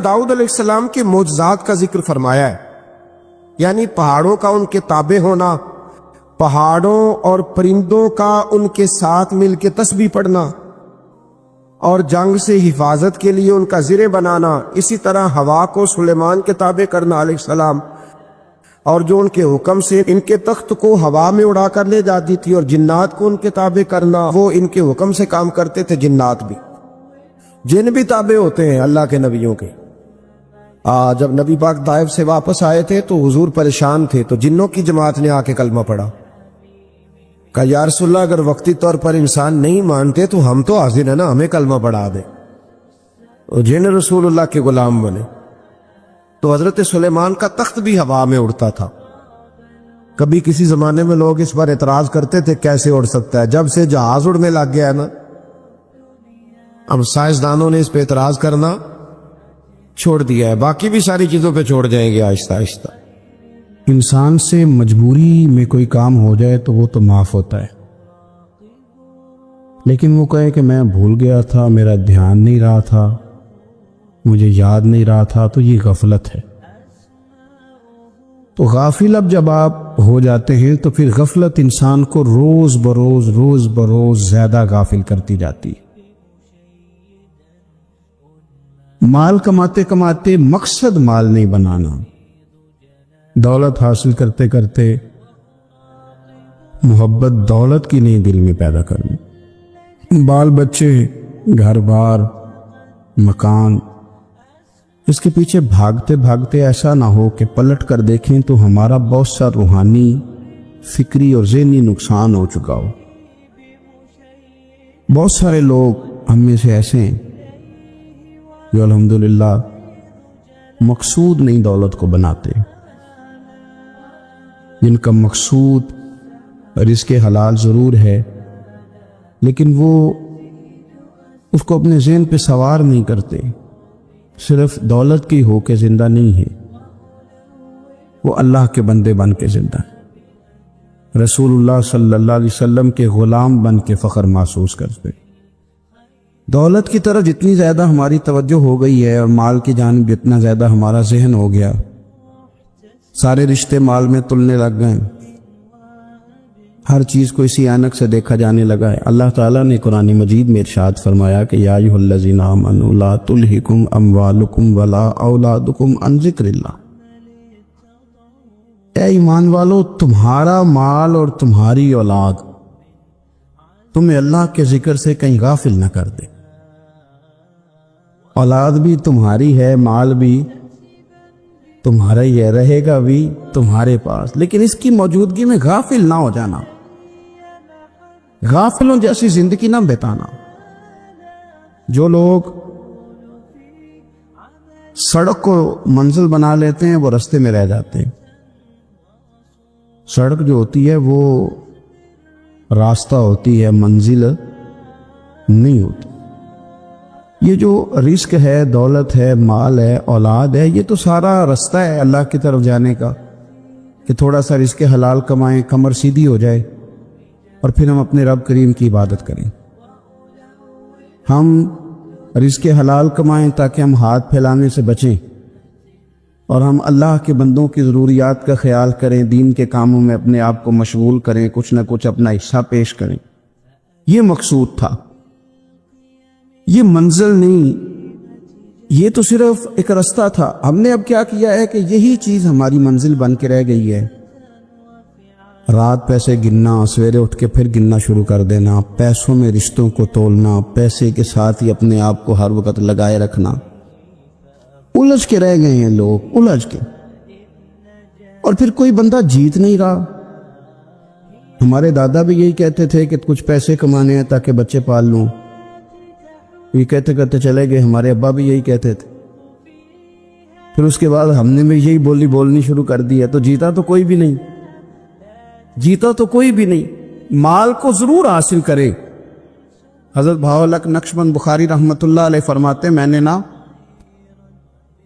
داؤد علیہ السلام کے معجزات کا ذکر فرمایا ہے، یعنی پہاڑوں کا ان کے تابع ہونا، پہاڑوں اور پرندوں کا ان کے ساتھ مل کے تسبیح پڑھنا، اور جنگ سے حفاظت کے لیے ان کا زرہ بنانا، اسی طرح ہوا کو سلیمان کے تابع کرنا علیہ السلام، اور جو ان کے حکم سے ان کے تخت کو ہوا میں اڑا کر لے جاتی تھی، اور جنات کو ان کے تابع کرنا، وہ ان کے حکم سے کام کرتے تھے۔ جنات بھی، جن بھی تابع ہوتے ہیں اللہ کے نبیوں کے۔ جب نبی پاک طائف سے واپس آئے تھے تو حضور پریشان تھے، تو جنوں کی جماعت نے آ کے کلمہ پڑھا، کہا یا رسول اللہ اگر وقتی طور پر انسان نہیں مانتے تو ہم تو حاضر ہیں نا، ہمیں کلمہ پڑھا دے۔ اور جن رسول اللہ کے غلام بنے، تو حضرت سلیمان کا تخت بھی ہوا میں اڑتا تھا۔ کبھی کسی زمانے میں لوگ اس پر اعتراض کرتے تھے کیسے اڑ سکتا ہے، جب سے جہاز اڑنے لگ گیا ہے نا، اب سائنسدانوں نے اس پہ اعتراض کرنا چھوڑ دیا ہے، باقی بھی ساری چیزوں پہ چھوڑ جائیں گے آہستہ آہستہ۔ انسان سے مجبوری میں کوئی کام ہو جائے تو وہ تو معاف ہوتا ہے، لیکن وہ کہے کہ میں بھول گیا تھا، میرا دھیان نہیں رہا تھا، مجھے یاد نہیں رہا تھا، تو یہ غفلت ہے۔ تو غافل اب جب آپ ہو جاتے ہیں تو پھر غفلت انسان کو روز بروز زیادہ غافل کرتی جاتی ہے۔ مال کماتے کماتے مقصد مال نہیں بنانا، دولت حاصل کرتے کرتے محبت دولت کی نہیں دل میں پیدا کرنی، بال بچے، گھر بار، مکان، اس کے پیچھے بھاگتے بھاگتے ایسا نہ ہو کہ پلٹ کر دیکھیں تو ہمارا بہت سا روحانی، فکری اور ذہنی نقصان ہو چکا ہو۔ بہت سارے لوگ ہم میں سے ایسے ہیں جو الحمدللہ مقصود نہیں دولت کو بناتے، جن کا مقصود رزق حلال ضرور ہے، لیکن وہ اس کو اپنے ذہن پہ سوار نہیں کرتے، صرف دولت کی ہو کے زندہ نہیں ہے، وہ اللہ کے بندے بن کے زندہ ہے، رسول اللہ صلی اللہ علیہ وسلم کے غلام بن کے فخر محسوس کرتے۔ دولت کی طرف جتنی زیادہ ہماری توجہ ہو گئی ہے اور مال کی جانب جتنا زیادہ ہمارا ذہن ہو گیا، سارے رشتے مال میں تلنے لگ گئے، ہر چیز کو اسی عینک سے دیکھا جانے لگا ہے۔ اللہ تعالیٰ نے قرآن مجید میں ارشاد فرمایا کہ یا ایھا الذین آمنوا لا تلہکم اموالکم ولا اولادکم عن ذکر اللہ، اے ایمان والو تمہارا مال اور تمہاری اولاد تمہیں اللہ کے ذکر سے کہیں غافل نہ کر دے۔ اولاد بھی تمہاری ہے، مال بھی تمہارا ہی ہے، رہے گا بھی تمہارے پاس، لیکن اس کی موجودگی میں غافل نہ ہو جانا، غافلوں جیسی زندگی نہ بتانا۔ جو لوگ سڑک کو منزل بنا لیتے ہیں وہ رستے میں رہ جاتے ہیں۔ سڑک جو ہوتی ہے وہ راستہ ہوتی ہے، منزل نہیں ہوتی۔ یہ جو رزق ہے، دولت ہے، مال ہے، اولاد ہے، یہ تو سارا رستہ ہے اللہ کی طرف جانے کا، کہ تھوڑا سا رزق حلال کمائیں، کمر سیدھی ہو جائے، اور پھر ہم اپنے رب کریم کی عبادت کریں۔ ہم رزق حلال کمائیں تاکہ ہم ہاتھ پھیلانے سے بچیں، اور ہم اللہ کے بندوں کی ضروریات کا خیال کریں، دین کے کاموں میں اپنے آپ کو مشغول کریں، کچھ نہ کچھ اپنا حصہ پیش کریں۔ یہ مقصود تھا، یہ منزل نہیں، یہ تو صرف ایک رستہ تھا۔ ہم نے اب کیا کیا ہے کہ یہی چیز ہماری منزل بن کے رہ گئی ہے۔ رات پیسے گننا، سویرے اٹھ کے پھر گننا شروع کر دینا، پیسوں میں رشتوں کو تولنا، پیسے کے ساتھ ہی اپنے آپ کو ہر وقت لگائے رکھنا، الجھ کے رہ گئے ہیں لوگ، الجھ کے، اور پھر کوئی بندہ جیت نہیں رہا۔ ہمارے دادا بھی یہی کہتے تھے کہ کچھ پیسے کمانے ہیں تاکہ بچے پال لوں، یہ کہتے کہتے چلے گئے۔ ہمارے ابا بھی یہی کہتے تھے، پھر اس کے بعد ہم نے بھی یہی بولنی شروع کر دی ہے، تو جیتا تو کوئی بھی نہیں، جیتا تو کوئی بھی نہیں۔ مال کو ضرور حاصل کرے۔ حضرت بہاءالحق نقشبند بخاری رحمۃ اللہ علیہ فرماتے، میں نے نا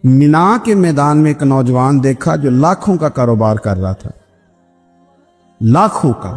منا کے میدان میں ایک نوجوان دیکھا جو لاکھوں کا کاروبار کر رہا تھا، لاکھوں کا،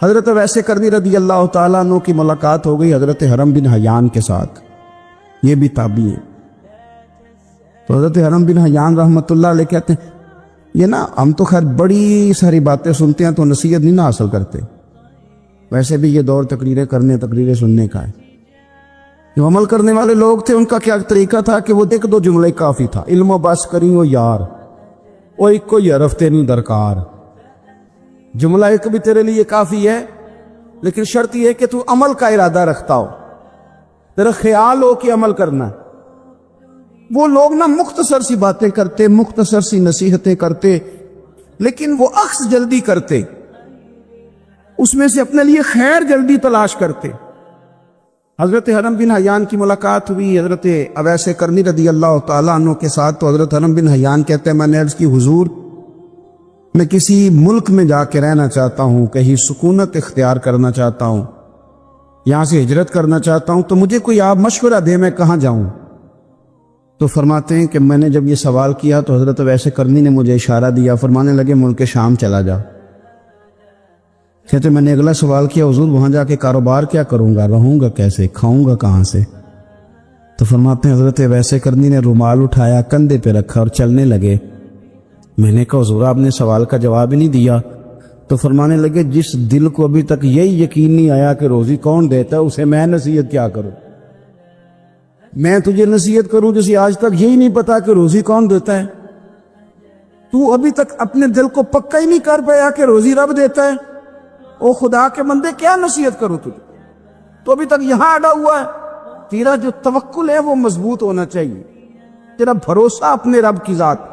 حضرت ویسے کرنی رضی اللہ تعالیٰ عنہ کی ملاقات ہو گئی حضرت حرم بن حیان کے ساتھ، یہ بھی تابعی ہیں۔ تو حضرت حرم بن حیان رحمۃ اللہ علیہ کہتے ہیں یہ نا ہم تو خیر بڑی ساری باتیں سنتے ہیں تو نصیحت نہیں نہ حاصل کرتے، ویسے بھی یہ دور تقریریں کرنے تقریریں سننے کا ہے۔ جو عمل کرنے والے لوگ تھے ان کا کیا طریقہ تھا کہ وہ ایک دو جملے کافی تھا، علم و بس کری ہو یار وہ ایک کو یرف تینوں درکار، جملہ ایک بھی تیرے لیے کافی ہے لیکن شرط یہ ہے کہ تو عمل کا ارادہ رکھتا ہو، تیرا خیال ہو کہ عمل کرنا ہے۔ وہ لوگ نا مختصر سی باتیں کرتے، مختصر سی نصیحتیں کرتے، لیکن وہ اخذ جلدی کرتے، اس میں سے اپنے لیے خیر جلدی تلاش کرتے۔ حضرت حرم بن حیان کی ملاقات ہوئی حضرت اویس کرنی رضی اللہ تعالیٰ عنہ کے ساتھ، تو حضرت حرم بن حیان کہتے ہیں میں نے عرض کی حضور میں کسی ملک میں جا کے رہنا چاہتا ہوں، کہیں سکونت اختیار کرنا چاہتا ہوں، یہاں سے ہجرت کرنا چاہتا ہوں، تو مجھے کوئی آپ مشورہ دے میں کہاں جاؤں؟ تو فرماتے ہیں کہ میں نے جب یہ سوال کیا تو حضرت ویسے کرنی نے مجھے اشارہ دیا، فرمانے لگے ملک شام چلا جا۔ کہتے میں نے اگلا سوال کیا حضور وہاں جا کے کاروبار کیا کروں گا، رہوں گا کیسے، کھاؤں گا کہاں سے؟ تو فرماتے ہیں حضرت ویسے کرنی نے رومال اٹھایا کندھے پہ رکھا اور چلنے لگے۔ میں نے کہا حضور آپ نے سوال کا جواب ہی نہیں دیا۔ تو فرمانے لگے جس دل کو ابھی تک یہی یقین نہیں آیا کہ روزی کون دیتا ہے اسے میں نصیحت کیا کروں؟ میں تجھے نصیحت کروں جسے آج تک یہی نہیں پتا کہ روزی کون دیتا ہے؟ تو ابھی تک اپنے دل کو پکا ہی نہیں کر پایا کہ روزی رب دیتا ہے؟ او خدا کے بندے کیا نصیحت کروں تجھے؟ تو ابھی تک یہاں اڑا ہوا ہے۔ تیرا جو توکل ہے وہ مضبوط ہونا چاہیے، تیرا بھروسہ اپنے رب کی ذات۔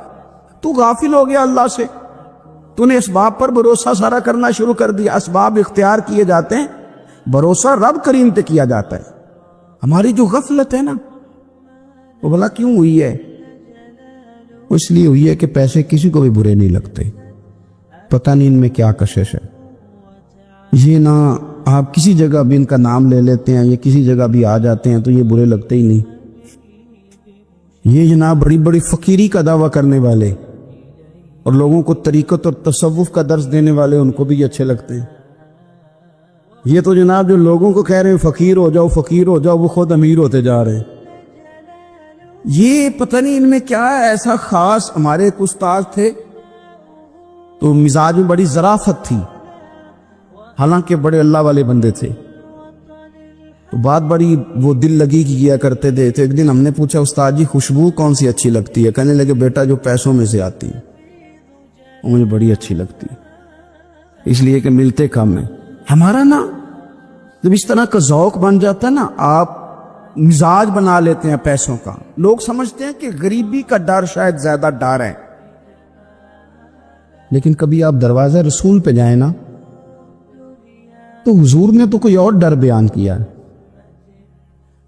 تو غافل ہو گیا اللہ سے، تو نے اسباب پر بھروسہ سارا کرنا شروع کر دیا۔ اسباب اختیار کیے جاتے ہیں، بھروسہ رب کریم پہ کیا جاتا ہے۔ ہماری جو غفلت ہے نا وہ بھلا کیوں ہوئی ہے؟ اس لیے ہوئی ہے کہ پیسے کسی کو بھی برے نہیں لگتے، پتہ نہیں ان میں کیا کشش ہے۔ یہ نہ آپ کسی جگہ بھی ان کا نام لے لیتے ہیں، یہ کسی جگہ بھی آ جاتے ہیں تو یہ برے لگتے ہی نہیں۔ یہ جناب بڑی بڑی فقیری کا دعویٰ کرنے والے اور لوگوں کو طریقت اور تصوف کا درس دینے والے ان کو بھی اچھے لگتے ہیں۔ یہ تو جناب جو لوگوں کو کہہ رہے ہیں فقیر ہو جاؤ فقیر ہو جاؤ، وہ خود امیر ہوتے جا رہے ہیں۔ یہ پتہ نہیں ان میں کیا ہے ایسا خاص۔ ہمارے ایک استاد تھے تو مزاج میں بڑی ظرافت تھی، حالانکہ بڑے اللہ والے بندے تھے، تو بات بڑی وہ دل لگی کی کیا کرتے تھے۔ تو ایک دن ہم نے پوچھا استاد جی خوشبو کون سی اچھی لگتی ہے؟ کہنے لگے بیٹا جو پیسوں میں سے آتی ہے وہ مجھے بڑی اچھی لگتی ہے، اس لیے کہ ملتے کم ہیں۔ ہمارا نا جب اس طرح کا ذوق بن جاتا ہے نا، آپ مزاج بنا لیتے ہیں پیسوں کا۔ لوگ سمجھتے ہیں کہ غریبی کا ڈر شاید زیادہ ڈر ہے، لیکن کبھی آپ دروازہ رسول پہ جائیں نا تو حضور نے تو کوئی اور ڈر بیان کیا ہے۔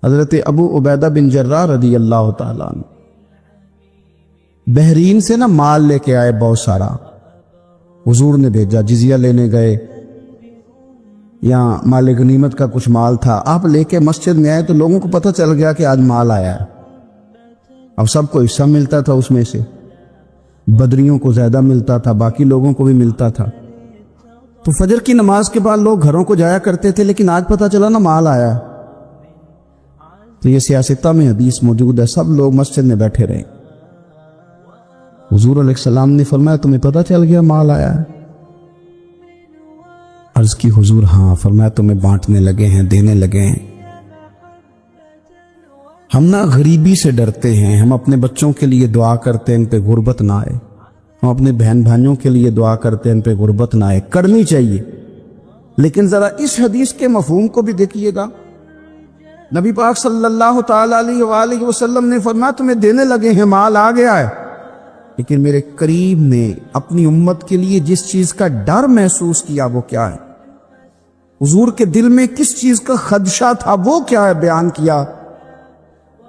حضرت ابو عبیدہ بن جراح رضی اللہ تعالیٰ عنہ بحرین سے نا مال لے کے آئے بہت سارا، حضور نے بھیجا، جزیہ لینے گئے، یا مال غنیمت کا کچھ مال تھا، آپ لے کے مسجد میں آئے تو لوگوں کو پتہ چل گیا کہ آج مال آیا ہے۔ اب سب کو حصہ ملتا تھا اس میں سے، بدریوں کو زیادہ ملتا تھا، باقی لوگوں کو بھی ملتا تھا۔ تو فجر کی نماز کے بعد لوگ گھروں کو جایا کرتے تھے، لیکن آج پتہ چلا نا مال آیا ہے۔ تو یہ سیاستہ میں حدیث موجود ہے، سب لوگ مسجد میں بیٹھے رہے۔ حضور علیہ السلام نے فرمایا تمہیں پتہ چل گیا مال آیا ہے؟ عرض کی حضور ہاں۔ فرمایا تمہیں بانٹنے لگے ہیں، دینے لگے ہیں۔ ہم نا غریبی سے ڈرتے ہیں، ہم اپنے بچوں کے لیے دعا کرتے ہیں ان پہ غربت نہ آئے، ہم اپنے بہن بھائیوں کے لیے دعا کرتے ہیں ان پہ غربت نہ آئے، کرنی چاہیے، لیکن ذرا اس حدیث کے مفہوم کو بھی دیکھیے گا۔ نبی پاک صلی اللہ تعالیٰ علیہ وآلہ وسلم نے فرمایا تمہیں دینے لگے ہیں، مال آ گیا ہے، لیکن میرے قریب نے اپنی امت کے لیے جس چیز کا ڈر محسوس کیا وہ کیا ہے؟ حضور کے دل میں کس چیز کا خدشہ تھا وہ کیا ہے بیان کیا۔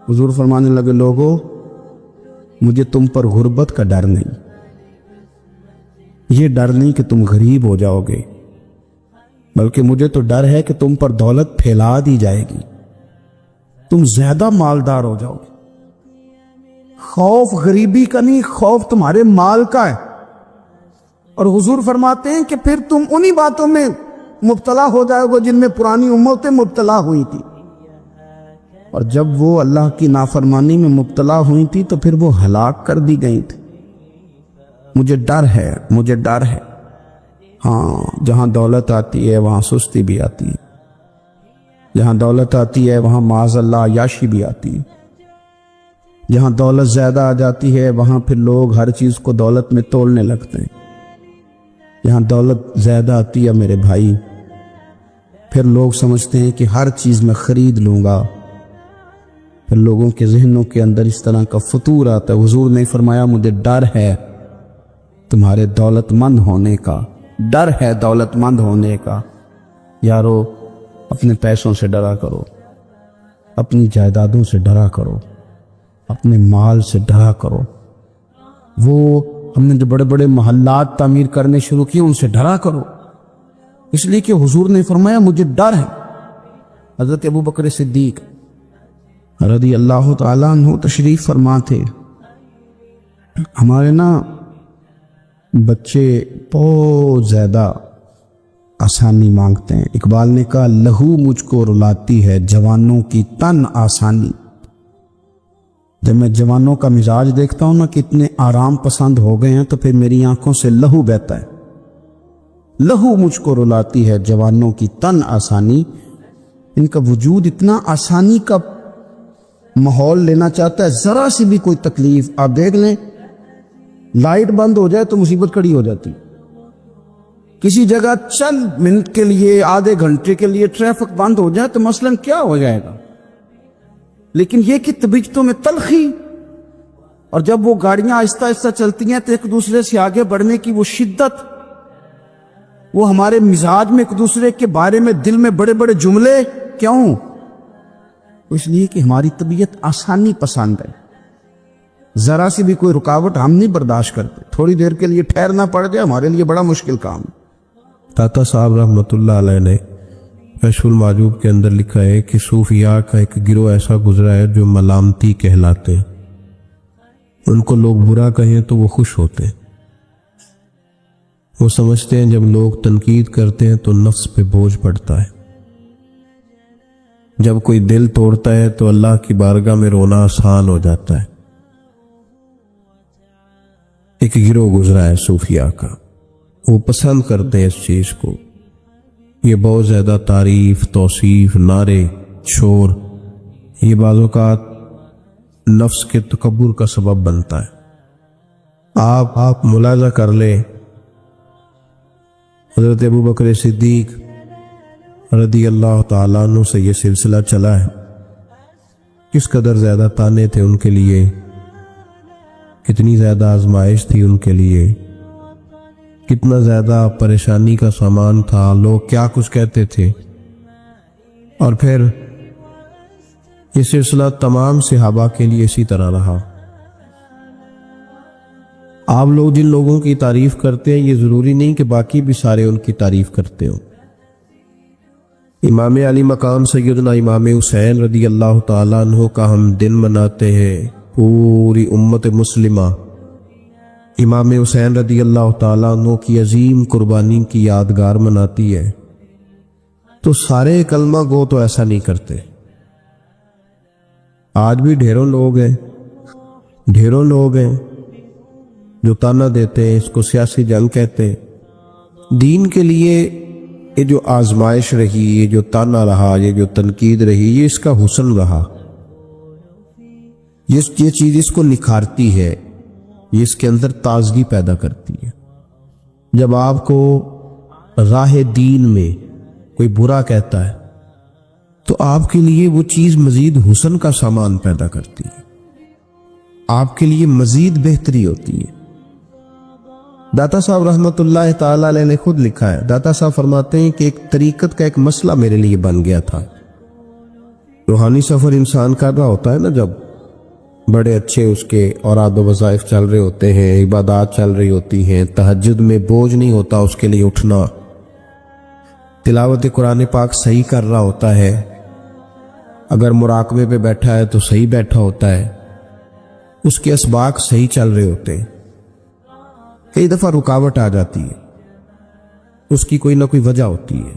حضور فرمانے لگے لوگو مجھے تم پر غربت کا ڈر نہیں، یہ ڈر نہیں کہ تم غریب ہو جاؤ گے، بلکہ مجھے تو ڈر ہے کہ تم پر دولت پھیلا دی جائے گی، تم زیادہ مالدار ہو جاؤ گے۔ خوف غریبی کا نہیں، خوف تمہارے مال کا ہے۔ اور حضور فرماتے ہیں کہ پھر تم انہی باتوں میں مبتلا ہو جائے گا جن میں پرانی امتیں مبتلا ہوئی تھی، اور جب وہ اللہ کی نافرمانی میں مبتلا ہوئی تھی تو پھر وہ ہلاک کر دی گئی تھی۔ مجھے ڈر ہے، مجھے ڈر ہے۔ ہاں، جہاں دولت آتی ہے وہاں سستی بھی آتی ہے، جہاں دولت آتی ہے وہاں معاذ اللہ عیاشی بھی آتی ہے، جہاں دولت زیادہ آ جاتی ہے وہاں پھر لوگ ہر چیز کو دولت میں تولنے لگتے ہیں۔ جہاں دولت زیادہ آتی ہے میرے بھائی، پھر لوگ سمجھتے ہیں کہ ہر چیز میں خرید لوں گا، پھر لوگوں کے ذہنوں کے اندر اس طرح کا فطور آتا ہے۔ حضور نے فرمایا مجھے ڈر ہے تمہارے دولت مند ہونے کا، ڈر ہے دولت مند ہونے کا۔ یارو، اپنے پیسوں سے ڈرا کرو، اپنی جائیدادوں سے ڈرا کرو، اپنے مال سے ڈرا کرو۔ وہ ہم نے جو بڑے بڑے محلات تعمیر کرنے شروع کیے ان سے ڈرا کرو، اس لیے کہ حضور نے فرمایا مجھے ڈر ہے۔ حضرت ابو بکر صدیق رضی اللہ تعالیٰ عنہ تشریف فرما تھے۔ ہمارے نا بچے بہت زیادہ آسانی مانگتے ہیں۔ اقبال نے کہا لہو مجھ کو رلاتی ہے جوانوں کی تن آسانی۔ جب میں جوانوں کا مزاج دیکھتا ہوں نا کتنے آرام پسند ہو گئے ہیں تو پھر میری آنکھوں سے لہو بہتا ہے۔ لہو مجھ کو رلاتی ہے جوانوں کی تن آسانی۔ ان کا وجود اتنا آسانی کا ماحول لینا چاہتا ہے، ذرا سی بھی کوئی تکلیف آپ دیکھ لیں، لائٹ بند ہو جائے تو مصیبت کھڑی ہو جاتی، کسی جگہ چند منٹ کے لیے آدھے گھنٹے کے لیے ٹریفک بند ہو جائے تو مثلاً کیا ہو جائے گا، لیکن یہ کہ طبیعتوں میں تلخی، اور جب وہ گاڑیاں آہستہ آہستہ چلتی ہیں تو ایک دوسرے سے آگے بڑھنے کی وہ شدت، وہ ہمارے مزاج میں ایک دوسرے کے بارے میں دل میں بڑے بڑے جملے، کیوں؟ اس لیے کہ ہماری طبیعت آسانی پسند ہے، ذرا سی بھی کوئی رکاوٹ ہم نہیں برداشت کرتے، تھوڑی دیر کے لیے ٹھہرنا پڑ جائے ہمارے لیے بڑا مشکل کام۔ داتا صاحب رحمۃ اللہ علیہ نے کشف المعجوب کے اندر لکھا ہے کہ صوفیاء کا ایک گروہ ایسا گزرا ہے جو ملامتی کہلاتے ہیں، ان کو لوگ برا کہیں تو وہ خوش ہوتے ہیں، وہ سمجھتے ہیں جب لوگ تنقید کرتے ہیں تو نفس پہ بوجھ پڑتا ہے، جب کوئی دل توڑتا ہے تو اللہ کی بارگاہ میں رونا آسان ہو جاتا ہے۔ ایک گروہ گزرا ہے صوفیاء کا، وہ پسند کرتے ہیں اس چیز کو، یہ بہت زیادہ تعریف، توصیف، نعرے، شور، یہ بعض اوقات نفس کے تکبر کا سبب بنتا ہے۔ آپ ملاحظہ کر لیں، حضرت ابو بکر صدیق رضی اللہ تعالیٰ عنہ سے یہ سلسلہ چلا ہے، کس قدر زیادہ تانے تھے ان کے لیے، کتنی زیادہ آزمائش تھی ان کے لیے، کتنا زیادہ پریشانی کا سامان تھا، لوگ کیا کچھ کہتے تھے، اور پھر یہ سلسلہ تمام صحابہ کے لیے اسی طرح رہا۔ آپ لوگ جن لوگوں کی تعریف کرتے ہیں یہ ضروری نہیں کہ باقی بھی سارے ان کی تعریف کرتے ہوں۔ امام علی مقام سیدنا امام حسین رضی اللہ تعالیٰ عنہ کا ہم دن مناتے ہیں، پوری امت مسلمہ امام حسین رضی اللہ تعالیٰ عنہ کی عظیم قربانی کی یادگار مناتی ہے، تو سارے کلمہ گو تو ایسا نہیں کرتے۔ آج بھی ڈھیروں لوگ ہیں جو تانا دیتے ہیں، اس کو سیاسی جنگ کہتے ہیں۔ دین کے لیے یہ جو آزمائش رہی، یہ جو تانا رہا، یہ جو تنقید رہی، یہ اس کا حسن رہا، یہ چیز اس کو نکھارتی ہے، یہ اس کے اندر تازگی پیدا کرتی ہے۔ جب آپ کو راہ دین میں کوئی برا کہتا ہے تو آپ کے لیے وہ چیز مزید حسن کا سامان پیدا کرتی ہے، آپ کے لیے مزید بہتری ہوتی ہے۔ داتا صاحب رحمۃ اللہ تعالیٰ علیہ نے خود لکھا ہے، داتا صاحب فرماتے ہیں کہ ایک طریقت کا ایک مسئلہ میرے لیے بن گیا تھا۔ روحانی سفر انسان کر رہا ہوتا ہے نا، جب بڑے اچھے اس کے اوراد و وظائف چل رہے ہوتے ہیں، عبادات چل رہی ہوتی ہیں، تہجد میں بوجھ نہیں ہوتا اس کے لیے اٹھنا، تلاوت قرآن پاک صحیح کر رہا ہوتا ہے، اگر مراقبے پہ بیٹھا ہے تو صحیح بیٹھا ہوتا ہے، اس کے اسباق صحیح چل رہے ہوتے ہیں، کئی دفعہ رکاوٹ آ جاتی ہے، اس کی کوئی نہ کوئی وجہ ہوتی ہے،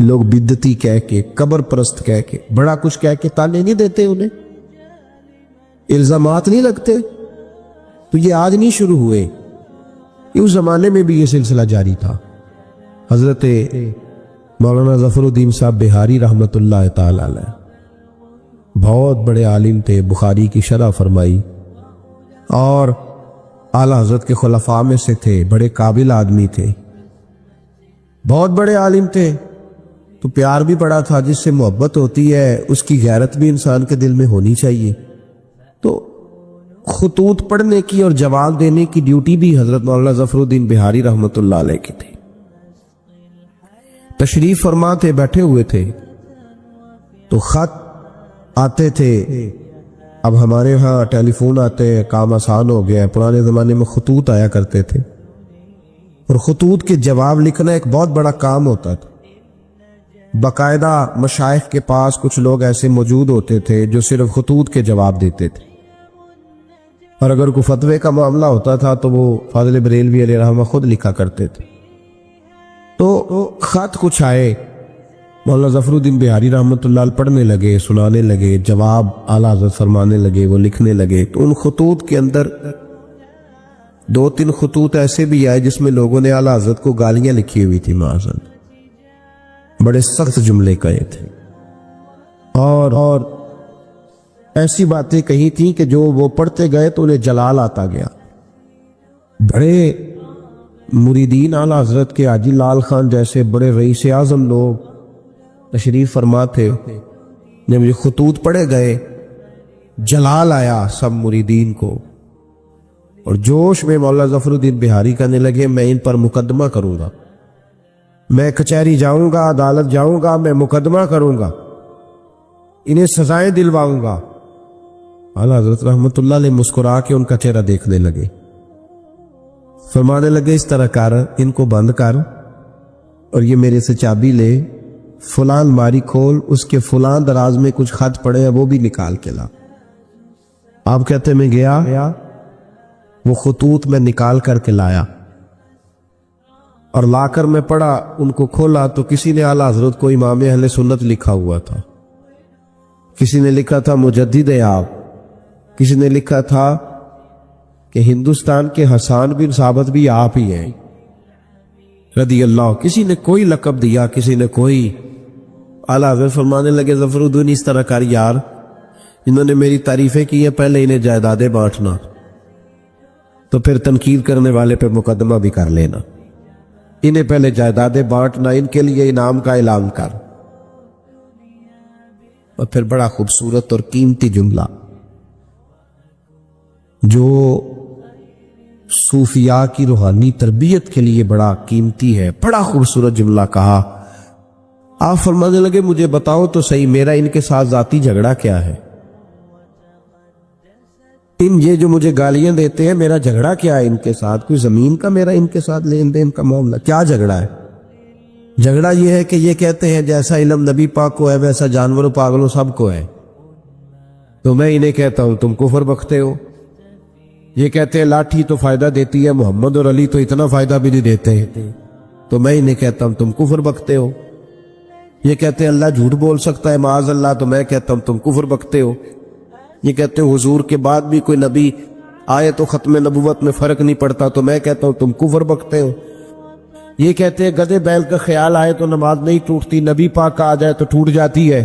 لوگ بدتی کہہ کے، قبر پرست کہہ کے، بڑا کچھ کہہ کے تانے نہیں دیتے، انہیں الزامات نہیں لگتے؟ تو یہ آج نہیں شروع ہوئے، یہ اس زمانے میں بھی یہ سلسلہ جاری تھا۔ حضرت مولانا ظفر الدین صاحب بہاری رحمۃ اللہ تعالی علیہ بہت بڑے عالم تھے، بخاری کی شرح فرمائی، اور اعلی حضرت کے خلفاء میں سے تھے، بڑے قابل آدمی تھے، بہت بڑے عالم تھے، تو پیار بھی بڑا تھا۔ جس سے محبت ہوتی ہے اس کی غیرت بھی انسان کے دل میں ہونی چاہیے۔ تو خطوط پڑھنے کی اور جواب دینے کی ڈیوٹی بھی حضرت مولانا ظفر الدین بہاری رحمۃ اللہ علیہ کی تھی۔ تشریف فرما تھے، بیٹھے ہوئے تھے، تو خط آتے تھے۔ اب ہمارے ہاں ٹیلی فون آتے ہیں، کام آسان ہو گیا ہے، پرانے زمانے میں خطوط آیا کرتے تھے، اور خطوط کے جواب لکھنا ایک بہت بڑا کام ہوتا تھا۔ باقاعدہ مشائخ کے پاس کچھ لوگ ایسے موجود ہوتے تھے جو صرف خطوط کے جواب دیتے تھے، اور اگر کوئی فتوے کا معاملہ ہوتا تھا تو وہ فاضل بریلوی علیہ رحمہ خود لکھا کرتے تھے۔ تو خط کچھ آئے، مولانا ظفر الدین بہاری رحمۃ اللہ علیہ پڑھنے لگے، سنانے لگے، جواب اعلیٰ حضرت فرمانے لگے، وہ لکھنے لگے۔ تو ان خطوط کے اندر 2-3 خطوط ایسے بھی آئے جس میں لوگوں نے اعلیٰ حضرت کو گالیاں لکھی ہوئی تھی، معاذ بڑے سخت جملے کہے تھے، اور ایسی باتیں کہی تھیں کہ جو وہ پڑھتے گئے تو انہیں جلال آتا گیا۔ بڑے مریدین اعلیٰ حضرت کے حاجی لال خان جیسے بڑے رئیس اعظم لوگ تشریف فرما تھے، جب یہ خطوط پڑھے گئے جلال آیا سب مریدین کو، اور جوش میں مولانا ظفر الدین بہاری کہنے لگے میں ان پر مقدمہ کروں گا، میں کچہری جاؤں گا، عدالت جاؤں گا، میں مقدمہ کروں گا، انہیں سزائیں دلواؤں گا۔ اعلیٰ حضرت رحمت اللہ علیہ مسکرا کے ان کا چہرہ دیکھنے لگے، فرمانے لگے اس طرح کر، ان کو بند کر، اور یہ میرے سے چابی لے، فلاں الماری کھول، اس کے فلاں دراز میں کچھ خط پڑے ہیں وہ بھی نکال کے لا۔ آپ کہتے میں گیا، وہ خطوط میں نکال کر کے لایا، اور لا کر میں پڑھا، ان کو کھولا تو کسی نے اعلیٰ حضرت کو امام اہل سنت لکھا ہوا تھا، کسی نے لکھا تھا مجدد آپ، کسی نے لکھا تھا کہ ہندوستان کے حسان بن ثابت بھی آپ ہی ہیں رضی اللہ، کسی نے کوئی لقب دیا، کسی نے کوئی۔ اعلیٰ حضرت فرمانے لگے ظفر الدین اس طرح کر یار، انہوں نے میری تعریفیں کی ہیں، پہلے انہیں جائیدادیں بانٹنا، تو پھر تنقید کرنے والے پہ مقدمہ بھی کر لینا، انہیں پہلے جائیدادیں بانٹنا، ان کے لیے انعام کا اعلان کر۔ اور پھر بڑا خوبصورت اور قیمتی جملہ جو صوفیاء کی روحانی تربیت کے لیے بڑا قیمتی ہے، بڑا خوبصورت جملہ کہا۔ آپ فرمانے لگے مجھے بتاؤ تو صحیح، میرا ان کے ساتھ ذاتی جھگڑا کیا ہے؟ یہ جو مجھے گالیاں دیتے ہیں، میرا جھگڑا کیا ہے ان کے ساتھ؟ کوئی زمین کا میرا ان کے ساتھ لین دین کا معاملہ؟ کیا جھگڑا ہے؟ جھگڑا یہ ہے کہ یہ کہتے ہیں جیسا علم نبی پاک کو ہے ویسا جانوروں پاگلوں سب کو ہے، تو میں انہیں کہتا ہوں تم کفر بکتے ہو۔ یہ کہتے ہیں لاٹھی تو فائدہ دیتی ہے، محمد اور علی تو اتنا فائدہ بھی نہیں دیتے ہیں، تو میں انہیں کہتا ہوں تم کفر بکتے ہو۔ یہ کہتے ہیں اللہ جھوٹ بول سکتا ہے معاذ اللہ، تو میں کہتا ہوں تم کفر بکتے ہو۔ یہ کہتے ہیں حضور کے بعد بھی کوئی نبی آئے تو ختم نبوت میں فرق نہیں پڑتا، تو میں کہتا ہوں تم کفر بکتے ہو۔ یہ کہتے ہیں گدھے بیل کا خیال آئے تو نماز نہیں ٹوٹتی، نبی پاک کا آ جائے تو ٹوٹ جاتی ہے۔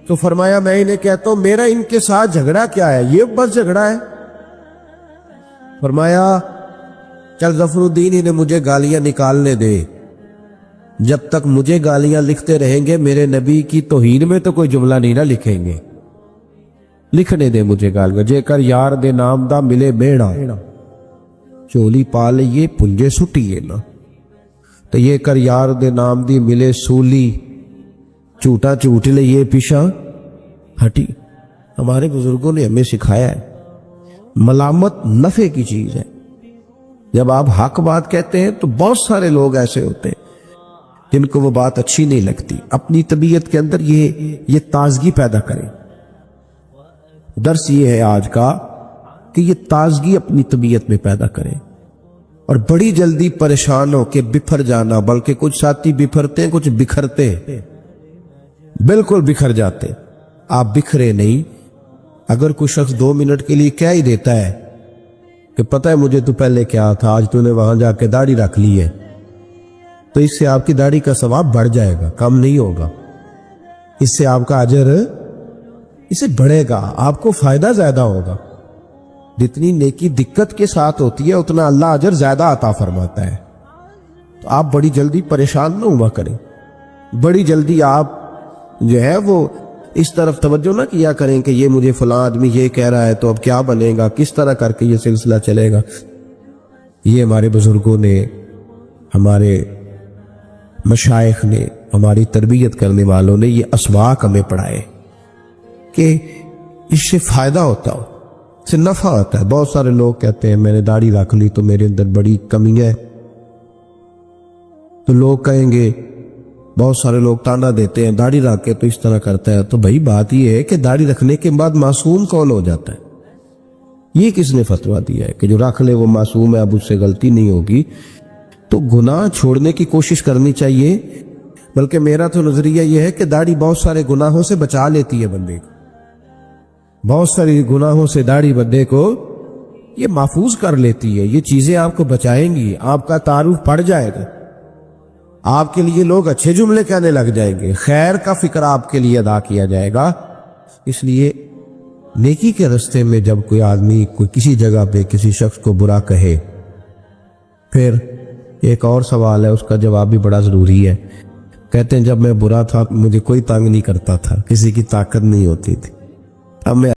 تو فرمایا میں انہیں کہتا ہوں میرا ان کے ساتھ جھگڑا کیا ہے؟ یہ بس جھگڑا ہے۔ فرمایا چل ظفر الدین انہیں مجھے گالیاں نکالنے دے، جب تک مجھے گالیاں لکھتے رہیں گے میرے نبی کی توہین میں تو کوئی جملہ نہیں نہ لکھیں گے، لکھنے دے مجھے گالیاں۔ جے کر یار دے نام دا ملے بیڑا، چولی پا لئیے پنجے سٹیے نا، تو یہ کر یار دے نام دی ملے سولی، چوٹا چوٹ لئیے پیشا ہٹی۔ ہمارے بزرگوں نے ہمیں سکھایا ہے ملامت نفع کی چیز ہے۔ جب آپ حق بات کہتے ہیں تو بہت سارے لوگ ایسے ہوتے ہیں جن کو وہ بات اچھی نہیں لگتی، اپنی طبیعت کے اندر یہ تازگی پیدا کریں۔ درس یہ ہے آج کا کہ یہ تازگی اپنی طبیعت میں پیدا کریں، اور بڑی جلدی پریشان ہو کے بکھر جانا، بلکہ کچھ ساتھی بکھرتے ہیں، کچھ بکھرتے ہیں، بالکل بکھر جاتے. آپ بکھرے نہیں. اگر کوئی شخص 2 منٹ کے لیے کہہ ہی دیتا ہے کہ پتہ ہے مجھے تو پہلے کیا تھا، آج تو نے وہاں جا کے داڑھی رکھ لی ہے، تو اس سے آپ کی داڑھی کا ثواب بڑھ جائے گا، کم نہیں ہوگا. اس سے آپ کا اجر اسے بڑھے گا، آپ کو فائدہ زیادہ ہوگا. جتنی نیکی دقت کے ساتھ ہوتی ہے اتنا اللہ اجر زیادہ عطا فرماتا ہے. تو آپ بڑی جلدی پریشان نہ ہوا کریں، بڑی جلدی آپ جو ہے وہ اس طرف توجہ نہ کیا کریں کہ یہ مجھے فلاں آدمی یہ کہہ رہا ہے تو اب کیا بنے گا، کس طرح کر کے یہ سلسلہ چلے گا. یہ ہمارے بزرگوں نے، ہمارے مشائخ نے، ہماری تربیت کرنے والوں نے یہ اسباق ہمیں پڑھائے کہ اس سے فائدہ ہوتا ہو، اس سے نفع ہوتا ہے. بہت سارے لوگ کہتے ہیں میں نے داڑھی رکھ لی تو میرے اندر بڑی کمی ہے، تو لوگ کہیں گے، بہت سارے لوگ تانا دیتے ہیں داڑھی رکھ کے تو اس طرح کرتا ہے. تو بھائی بات یہ ہے کہ داڑھی رکھنے کے بعد معصوم کون ہو جاتا ہے؟ یہ کس نے فتویٰ دیا ہے کہ جو رکھ لے وہ معصوم ہے، اب اس سے غلطی نہیں ہوگی؟ تو گناہ چھوڑنے کی کوشش کرنی چاہیے. بلکہ میرا تو نظریہ یہ ہے کہ داڑھی بہت سارے گناہوں سے بچا لیتی ہے بندے کو، بہت ساری گناہوں سے داڑھی بندے کو یہ محفوظ کر لیتی ہے. یہ چیزیں آپ کو بچائیں گی، آپ کا تعارف بڑھ جائے گا، آپ کے لیے لوگ اچھے جملے کہنے لگ جائیں گے، خیر کا فکر آپ کے لیے ادا کیا جائے گا. اس لیے نیکی کے رستے میں جب کوئی آدمی کوئی کسی جگہ پہ کسی شخص کو برا کہے، پھر ایک اور سوال ہے، اس کا جواب بھی بڑا ضروری ہے. کہتے ہیں جب میں برا تھا مجھے کوئی تنگ نہیں کرتا تھا، کسی کی طاقت نہیں ہوتی تھی، اب میں